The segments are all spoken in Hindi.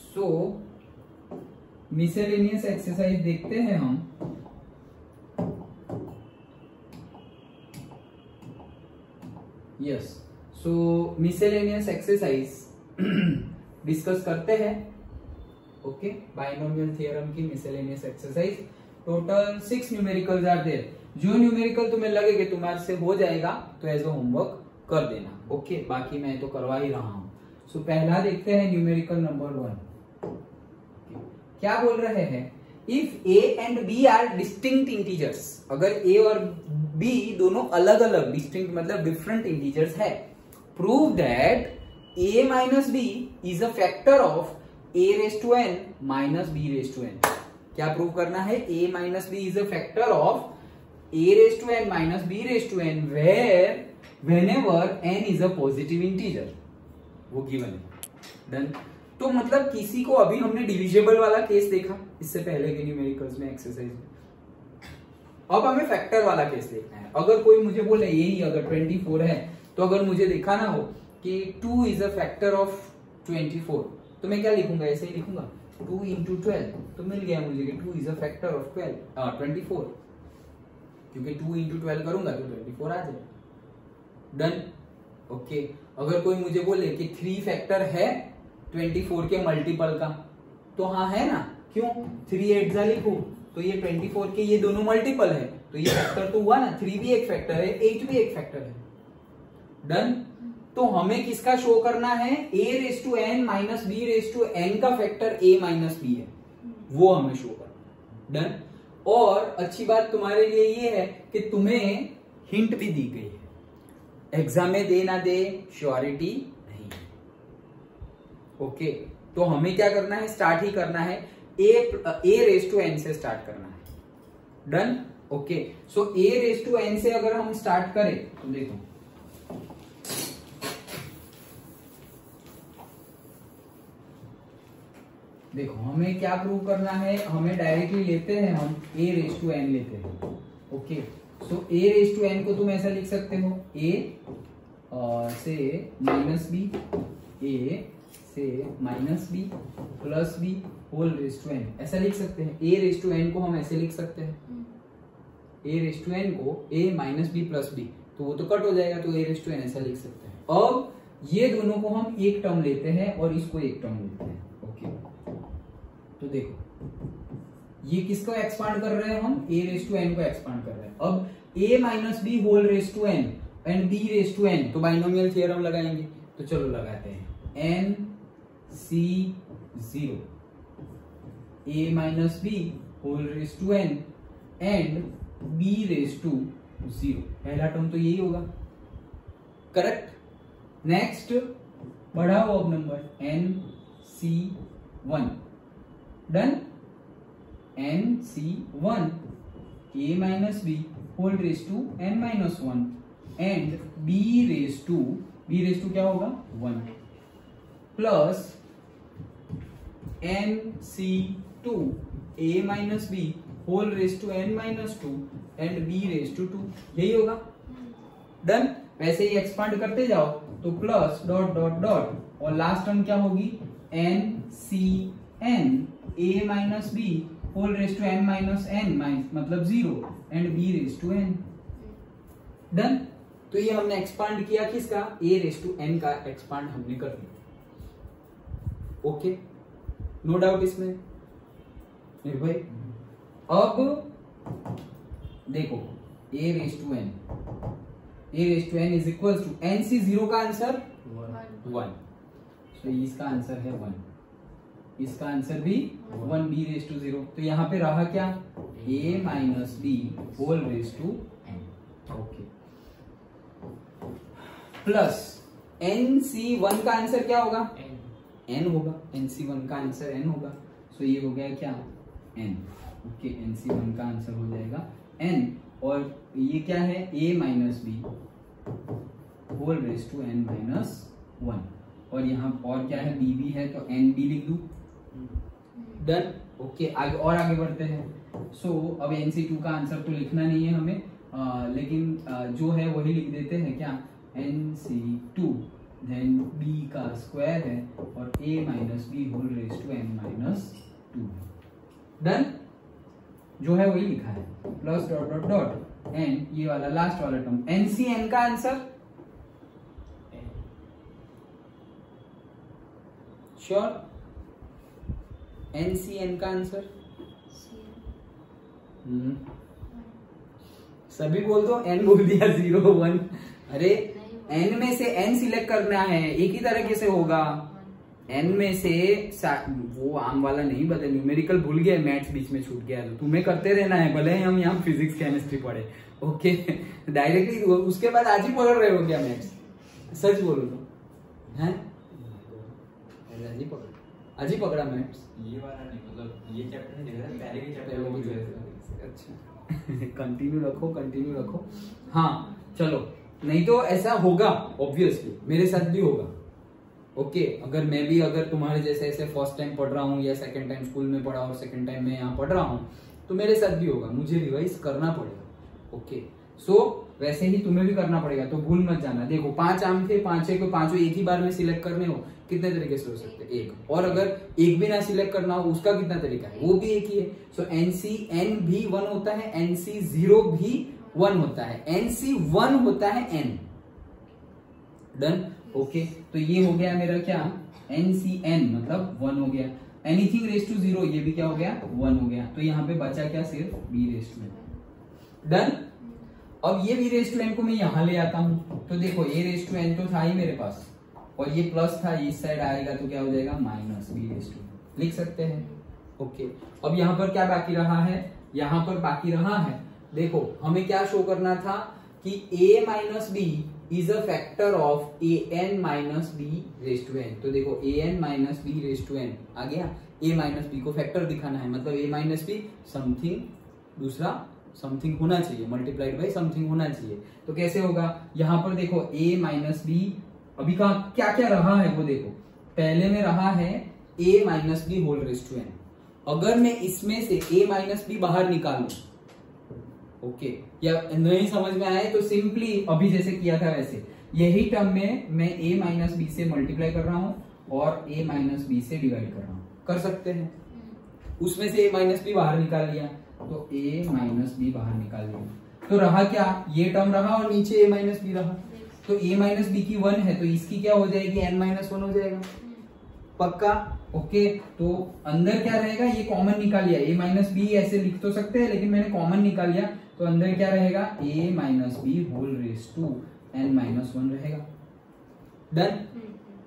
सो मिसेलेनियस एक्सरसाइज देखते हैं हम। Yes, so miscellaneous exercise discuss करते हैं। ओके, बाइनोमियल थ्योरम की miscellaneous exercise. Total 6 numericals are there. जो न्यूमेरिकल तुम्हें लगे कि तुम्हारे से हो जाएगा तो एज अ होमवर्क कर देना। ओके, बाकी मैं तो करवा ही रहा हूं। सो पहला देखते हैं न्यूमेरिकल नंबर 1। क्या बोल रहे हैं? If A and B are distinct integers, अगर ए और बी दोनों अलग अलग, डिस्टिंक्ट मतलब डिफरेंट इंटीजर्स है, prove that A minus B is a factor of a raised to n minus b raised to n। क्या प्रूव करना है? a minus b is a factor of a raised to n minus b raised to n where whenever n is a positive integer। वो गिवन है। डन। तो मतलब किसी को, अभी हमने डिविजिबल वाला केस देखा इससे पहले के न्यूमेरिकल्स में, एक्सरसाइज में। अब हमें फैक्टर वाला केस देखना है। अगर कोई मुझे बोले यही अगर 24 है, तो अगर मुझे दिखाना हो कि 2 इज अ फैक्टर ऑफ 24, तो मैं क्या लिखूंगा? ऐसे ही लिखूंगा 2 into 12। तो मिल गया मुझे कि 2 इज अ फैक्टर ऑफ 24, क्योंकि 2 into 12 करूंगा तो 24 आ जाएगा। डन। ओके, अगर कोई मुझे बोले कि 3 फैक्टर है 24 के मल्टीपल का, तो हाँ है ना, क्यों? 3 8 लिखू तो ये 24 के ये दोनों मल्टीपल है, तो ये फैक्टर तो हुआ ना। 3 भी एक फैक्टर है, 8 भी एक फैक्टर है। डन। तो हमें किसका शो करना है? a raise to n minus b raise to n का फैक्टर a माइनस b है, वो हमें शो करना है। डन। और अच्छी बात तुम्हारे लिए ये है कि तुम्हें हिंट भी दी गई है। एग्जाम में दे ना दे श्योरिटी नहीं है। ओके, तो हमें क्या करना है? स्टार्ट ही करना है, a रेज टू n से स्टार्ट करना है। Done. Okay, so a raise to n से अगर हम स्टार्ट करें तो देखो हमें क्या प्रूव करना है? हमें डायरेक्टली लेते हैं, हम a रेज टू n लेते हैं। Okay, so a raise to n को तुम ऐसा लिख सकते हो, a से माइनस b, a से minus b plus b whole raise to n, ऐसा लिख सकते हैं। a रेज टू n को हम ऐसे लिख सकते हैं, a रेज टू n को a minus b plus b, तो वो तो कट हो जाएगा, तो a रेज टू n ऐसा लिख सकते हैं। अब ये दोनों को हम एक टर्म लेते हैं और इसको एक टर्म लेते हैं। ओके, तो देखो ये किसको एक्सपांड कर रहे हैं? हम a रेज टू n को एक्सपांड कर रहे हैं। अब a minus B whole raise to n and b raise to n, तो बाइनोमियल थ्योरम लगाएंगे। तो चलो लगाते हैं। n c 0 a minus B whole raise to n and b raise to 0, पहला टर्म तो यही होगा। करेक्ट। नेक्स्ट बढ़ाओ अब नंबर, n c 1। डन। nc1 a minus B whole raise to n minus 1 and b raise to क्या होगा? 1 plus nc2 a minus B whole raise to n minus 2 and b raise to 2, यही होगा। डन। वैसे ही एक्सपांड करते जाओ तो प्लस डॉट डॉट डॉट और लास्ट टर्म क्या होगी? ncn a minus B whole raise to n minus n मतलब 0 and b raise to n। Done. तो ये हमने एक्सपांड किया किसका? a रेज टू n का एक्सपांड हमने कर दिया। ओके, नो डाउट इसमें मेरे भाई। अब देखो a raise to n is equal to nc0 का आंसर 1, तो इसका आंसर है 1, इसका आंसर भी 1 b रेज टू 0। तो यहाँ पे रहा क्या? a minus B whole raise to n। Okay, plus nc1 का आंसर क्या होगा? n होगा। nc1 का आंसर n होगा, सो ये हो गया क्या? n। ओके, nc1 का आंसर हो जाएगा n, और ये क्या है? a minus B whole raise to n minus 1, और यहाँ और क्या है? b भी है, तो n b लिख दूं। डन। ओके, आगे बढ़ते हैं। सो अब nc2 का आंसर तो लिखना नहीं है हमें, लेकिन जो है वही लिख देते हैं। क्या? nc2 देन b का स्क्वायर है और a minus B whole raise to n minus 2। Done, जो है वही लिखा है, plus dot dot dot N, ये वाला लास्ट वाला टर्म NCN का आंसर श्योर, NCN का आंसर सभी बोल दो, n बोल दिया 0 1। अरे n में से n सिलेक्ट करना है, एक ही तरीके से होगा। n में से वो आम वाला नहीं बदल, न्यूमेरिकल भूल गया, मैथ्स बीच में छूट गया, तो तुम्हें करते रहना है, भले ही हम यहाँ फिजिक्स केमिस्ट्री पढ़े। ओके डायरेक्टली उसके बाद आज ही पढ़ रहे हो क्या मैथ्स? सच बोलो तो हैं, आज ही पकड़ा मैथ्स, ये वाला नहीं, मतलब ये चैप्टर नहीं देखा था, पहले के चैप्टर में पहले। अच्छा कंटिन्यू रखो। हाँ चलो, नहीं तो ऐसा होगा ऑब्वियसली, मेरे साथ भी होगा। ओके अगर मैं भी अगर तुम्हारे जैसे ऐसे फर्स्ट टाइम पढ़ रहा हूँ या सेकंड टाइम स्कूल में पढ़ा और सेकंड टाइम मैं यहाँ पढ़ रहा हूँ, तो मेरे साथ भी होगा, मुझे रिवाइज करना पड़ेगा। ओके सो वैसे ही तुम्हें भी करना पड़ेगा, तो भूल मत जाना। देखो 5 आम थे, 5 को 5 एक ही बार में सिलेक्ट करने हो, कितने तरीके से हो सकते हैं? एक। और अगर एक भी ना सिलेक्ट करना हो, उसका कितना तरीका है? वो भी एक ही है। सो NCN भी 1 होता है, NC0 भी 1 होता है, NC1 होता है n। डन, ओके तो ये हो गया मेरा क्या, NCN मतलब 1 हो गया। एनीथिंग रेज टू 0, ये भी क्या हो गया, 1 हो गया। तो यहाँ पे बचा क्या, सिर्फ b raise to n। Done, अब ये b रेज टू n को मैं यहां ले आता हूं, तो देखो a रेज टू n तो था ही मेरे पास, और ये प्लस था, इस साइड आएगा तो क्या हो जाएगा, माइनस b रेज टू, लिख सकते हैं। ओके अब यहाँ पर क्या बाकी रहा है, यहाँ पर बाकी रहा है, देखो हमें क्या शो करना था कि a minus B is a factor of an minus B raise to n। तो देखो an minus B raise to n आ गया, a माइनस बी को फैक्टर दिखाना है, मतलब a माइनस बी समथिंग, दूसरा समथिंग होना चाहिए, मल्टीप्लाइड बाई समथिंग होना चाहिए। तो कैसे होगा, यहाँ पर देखो a माइनस बी, अभी का क्या क्या रहा है वो देखो, पहले में रहा है a minus B whole raise to n। अगर मैं इसमें से a माइनस बी बाहर निकालूं, ओके या नहीं समझ में आए तो सिंपली अभी जैसे किया था वैसे यही टर्म में मैं a माइनस बी से मल्टीप्लाई कर रहा हूं और a माइनस बी से डिवाइड कर रहा हूं, कर सकते हैं। उसमें से a माइनस बी बाहर निकाल लिया, तो a माइनस बी बाहर निकाल लिया, तो रहा क्या, ये टर्म रहा और नीचे a माइनस बी रहा। तो a माइनस बी की 1 है, तो इसकी क्या हो जाएगी, n माइनस 1 हो जाएगा, पक्का। ओके तो अंदर क्या रहेगा, ये कॉमन निकाल लिया, a माइनस बी ऐसे लिख तो सकते हैं, लेकिन मैंने कॉमन निकाल लिया, तो अंदर क्या रहेगा, a minus B whole raise to n minus 1 रहेगा। डन,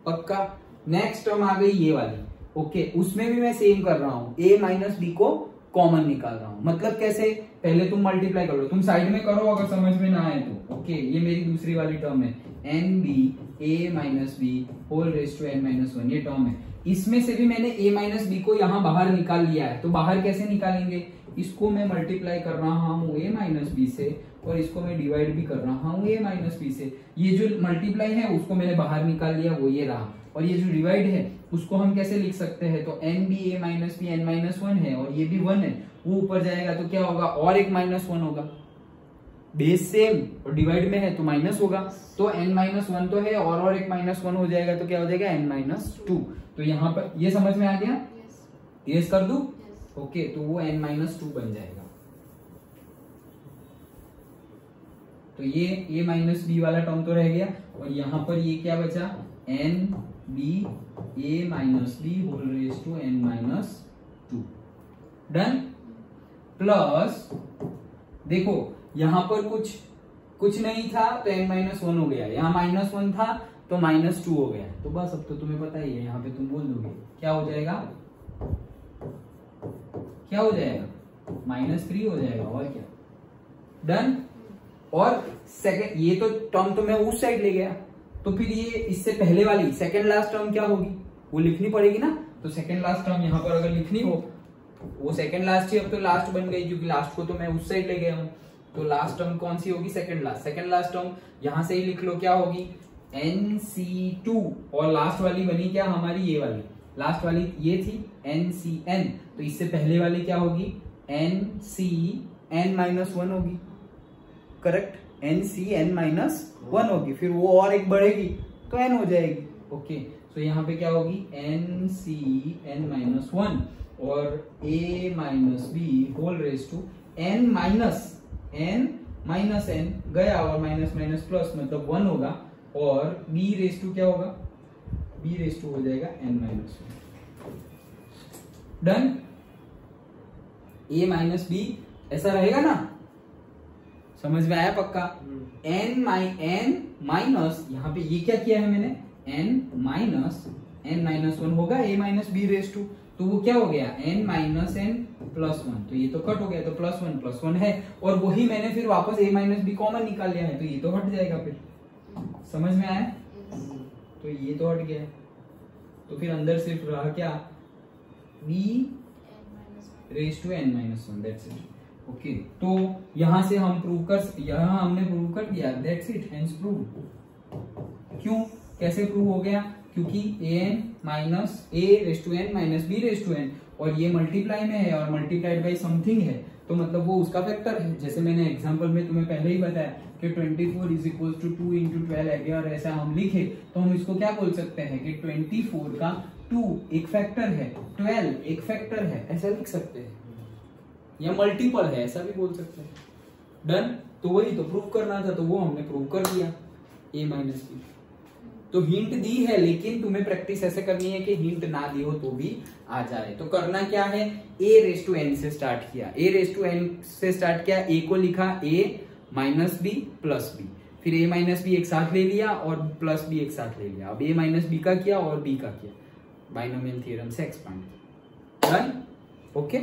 पक्का। नेक्स्ट टर्म आ गई ये वाली, ओके उसमें भी मैं सेम कर रहा हूं, a माइनस बी को कॉमन निकाल रहा हूं। मतलब कैसे, पहले तुम मल्टीप्लाई कर लो, तुम साइड में करो अगर समझ में ना आए तो। ओके ये मेरी दूसरी वाली टर्म है, nb a minus B whole raise to n minus 1, ये टर्म है। इसमें से भी मैंने a माइनस बी को यहाँ बाहर निकाल लिया है, तो बाहर कैसे निकालेंगे, इसको मैं मल्टीप्लाई कर रहा हूँ a माइनस बी से, और इसको मैं डिवाइड भी कर रहा हूँ a माइनस बी से। ये जो मल्टीप्लाई है उसको मैंने बाहर निकाल लिया, वो ये रहा, और ये जो डिवाइड है उसको हम कैसे लिख सकते हैं, तो n भी a minus B n minus 1 है, और ये भी 1 है, वो ऊपर जाएगा तो क्या होगा, और एक माइनस 1 होगा, बेस सेम और डिवाइड में है तो माइनस होगा, तो n माइनस 1 तो है, और एक माइनस 1 हो जाएगा, तो क्या हो जाएगा n माइनस 2। तो यहाँ पर ये समझ में आ गया, यस कर दूं, ओके तो वो n माइनस 2 बन जाएगा। तो ये a माइनस बी वाला टर्म तो रह गया, और यहाँ पर ये क्या बचा, n b a minus B whole raise to n minus 2। Done, plus देखो यहाँ पर कुछ नहीं था तो n माइनस 1 हो गया, यहाँ माइनस 1 था तो माइनस 2 हो गया, तो बस अब तो तुम्हें पता ही है, यहाँ पे तुम बोल दोगे क्या हो जाएगा, क्या हो जाएगा, माइनस 3 हो जाएगा, और क्या। डन, और सेकंड ये तो टर्म तो मैं उस साइड ले गया, तो फिर ये इससे पहले वाली सेकंड लास्ट टर्म क्या होगी, वो लिखनी पड़ेगी ना। तो सेकंड लास्ट टर्म यहाँ पर अगर लिखनी हो, वो सेकंड लास्ट ही अब तो लास्ट बन गई, क्योंकि लास्ट को तो मैं उस साइड ले गया हूँ। तो लास्ट टर्म कौन सी होगी, सेकंड लास्ट टर्म यहां से ही लिख लो, क्या होगी NC2, और लास्ट वाली बनी क्या हमारी, ये वाली लास्ट वाली ये थी NCN, तो इससे पहले वाली क्या होगी NCN माइनस 1 होगी, करेक्ट, NCN माइनस 1 होगी, फिर वो और एक बढ़ेगी तो n हो जाएगी। ओके, तो यहाँ पे क्या होगी n c n माइनस 1 और a minus B whole raise to n minus n गया और माइनस माइनस प्लस मतलब 1 होगा और b रेस टू क्या होगा, b रेस टू हो जाएगा n minus 1। Done. a minus B ऐसा रहेगा ना, समझ में आया पक्का। n माइनस यहाँ पे ये क्या किया है मैंने, n माइनस 1 होगा a minus B raise to, तो वो क्या हो गया n माइनस n प्लस 1, तो ये तो कट हो गया, तो प्लस वन है और वही मैंने फिर वापस a माइनस बी कॉमन निकाल लिया है, तो ये तो हट जाएगा फिर। समझ में आया, तो ये तो हट गया, तो फिर अंदर सिर्फ रहा क्या, b raise to n minus 1, that's it. Okay, तो यहां से हम यहां हमने प्रूव कर दिया, दैट्स इट, हेंस प्रूव। क्यों, कैसे प्रूव हो गया, क्योंकि a raise to n minus b raise to n और ये मल्टीप्लाई में है और मल्टीप्लाइड बाई समथिंग है, तो मतलब वो उसका फैक्टर है। जैसे मैंने एग्जांपल में तुम्हें पहले ही बताया कि 24 इज इक्वल टू 2 इंटू 12 और ऐसा हम लिखे तो हम इसको क्या बोल सकते हैं कि 24 का 2 एक फैक्टर है, 12 एक फैक्टर है, ऐसा लिख सकते हैं, या मल्टीपल है ऐसा भी बोल सकते हैं। डन। तो वही तो प्रूव करना था, तो वो हमने प्रूव कर दिया a माइनस बी। तो हिंट दी है, लेकिन तुम्हें प्रैक्टिस ऐसे करनी है कि हिंट ना दी हो तो भी आ जाए। तो करना क्या है, a रेस टू n से स्टार्ट किया, a रेस टू n से स्टार्ट किया, a को लिखा a minus B plus B, फिर a माइनस बी एक साथ ले लिया और प्लस बी एक साथ ले लिया, अब a माइनस बी का किया और b का किया, बाइनोमियल थ्योरम से एक्सपांड। डन। ओके।